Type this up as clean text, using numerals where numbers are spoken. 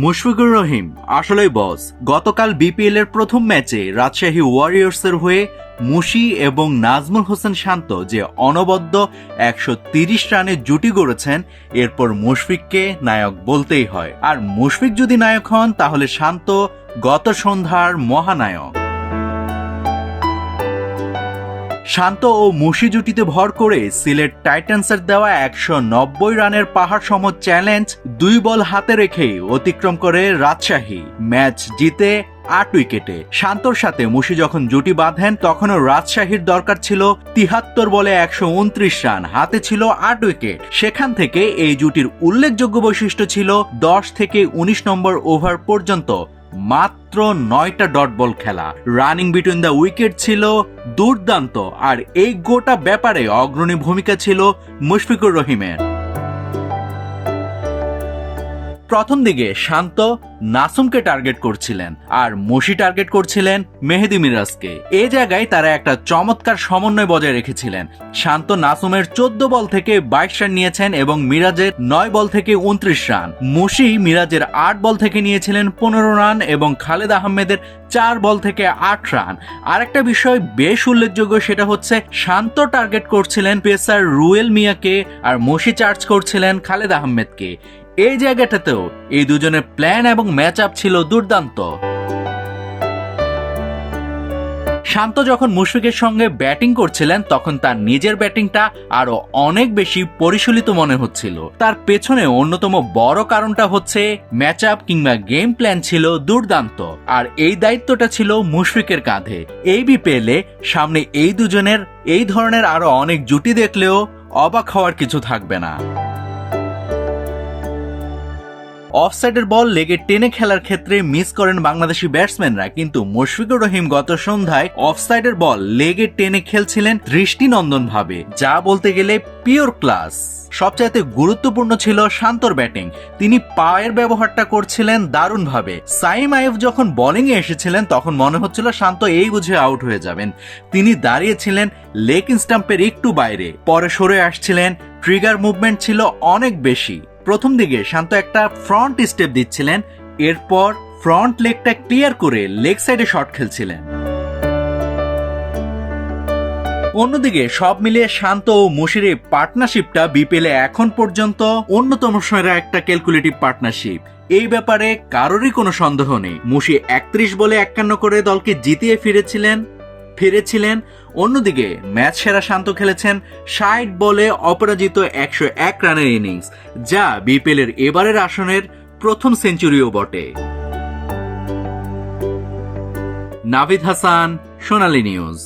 মুশফিকুর রহিম আসলেই বস। গতকাল বিপিএল এর প্রথম ম্যাচে রাজশাহী ওয়ারিয়র্সের হয়ে মুশি এবং নাজমুল হোসেন শান্ত যে অনবদ্য 130 রানের জুটি গড়েছেন, এরপর মুশফিককে নায়ক বলতেই হয়। আর মুশফিক যদি নায়ক হন তাহলে শান্ত গত সন্ধ্যার মহানায়ক। শান্ত ও মুশি জুটিতে ভর করে সিলেট টাইটান্সের দেওয়া 190 রানের পাহাড় সম চ্যালেঞ্জ 2 বল হাতে রেখেই অতিক্রম করে রাজশাহী, ম্যাচ জিতে 8 উইকেটে। শান্তর সাথে মুশি যখন জুটি বাঁধেন তখনও রাজশাহীর দরকার ছিল 73 বলে 129 রান, হাতে ছিল 8 উইকেট। সেখান থেকে এই জুটির উল্লেখযোগ্য বৈশিষ্ট্য ছিল 10 থেকে 19 নম্বর ওভার পর্যন্ত মাত্র 9টা ডট বল খেলা। রানিং বিটুইন দ্য উইকেট ছিল দুর্দান্ত, আর এই গোটা ব্যাপারে অগ্রণী ভূমিকা ছিল মুশফিকুর রহিমের। প্রথম দিকে শান্ত নাসুমকে টার্গেট করছিলেন আর মুশি টার্গেট করছিলেন মেহেদী মিরাজকে। এই জায়গায় তারা একটা চমৎকার সমন্বয় বজায় রেখেছিলেন। শান্ত নাসুমের 14 বল থেকে 22 রান নিয়েছেন এবং মিরাজের 9 বল থেকে 29 রান। মুশি মিরাজের 8 বল থেকে নিয়েছিলেন 15 রান এবং খালেদ আহমেদের 4 বল থেকে 8 রান। আরেকটা বিষয় বেশ উল্লেখযোগ্য, সেটা হচ্ছে শান্ত টার্গেট করছিলেন পেসার রুয়েল মিয়াকে আর মুশি চার্জ করছিলেন খালেদ আহমেদকে। এই জায়গাটাতেও এই দুজনের প্ল্যান এবং ম্যাচ আপ ছিল দুর্দান্ত। শান্ত যখন মুশফিকের সঙ্গে ব্যাটিং করছিলেন তখন তার নিজের ব্যাটিংটা আরো অনেক বেশি পরিশীলিত মনে হচ্ছিল। তার পেছনে অন্যতম বড় কারণটা হচ্ছে ম্যাচ আপ কিংবা গেম প্ল্যান ছিল দুর্দান্ত, আর এই দায়িত্বটা ছিল মুশফিকের কাঁধে। এই বিপিএলে সামনে এই দুজনের এই ধরনের আরো অনেক জুটি দেখলেও অবাক হওয়ার কিছু থাকবে না। অফসাইডের বল লেগে টেনে খেলার ক্ষেত্রে মিস করেন বাংলাদেশি ব্যাটসম্যানরা, কিন্তু মুশফিকুর রহিম গত সন্ধ্যায় অফসাইডের বল লেগে টেনে খেলছিলেন দৃষ্টিনন্দন ভাবে, যা বলতে গেলে পিওর ক্লাস। সবচাইতে গুরুত্বপূর্ণ ছিল শান্তর ব্যাটিং। তিনি পায়ের ব্যবহারটা করছিলেন দারুণ ভাবে। সাইম আইফ যখন বোলিং এ এসেছিলেন তখন মনে হচ্ছিল শান্ত এই বুঝে আউট হয়ে যাবেন। তিনি দাঁড়িয়েছিলেন লেগ স্টাম্পের একটু বাইরে, পরে সরে আসছিলেন। ট্রিগার মুভমেন্ট ছিল অনেক বেশি। প্রথম দিকে শান্ত একটা ফ্রন্ট স্টেপ দিচ্ছিলেন, এরপর ফ্রন্ট লেগটা ক্লিয়ার করে লেগ সাইডে শট খেলছিলেন। অন্যদিকে সব মিলিয়ে শান্ত ও মুশির এই পার্টনারশিপটা বিপিএলে এখন পর্যন্ত অন্যতম সেরা একটা ক্যালকুলেটিভ পার্টনারশিপ। এই ব্যাপারে কারোরই কোনো সন্দেহ নেই। মুশি 31 বলে 51 করে দলকে জিতিয়ে ফিরেছিলেন। অন্যদিকে ম্যাচ সেরা শান্ত খেলেছেন 60 বলে অপরাজিত 101 রানের ইনিংস, যা বিপিএল এর এবারের আসনের প্রথম সেঞ্চুরিও বটে। নাভিদ হাসান, সোনালী নিউজ।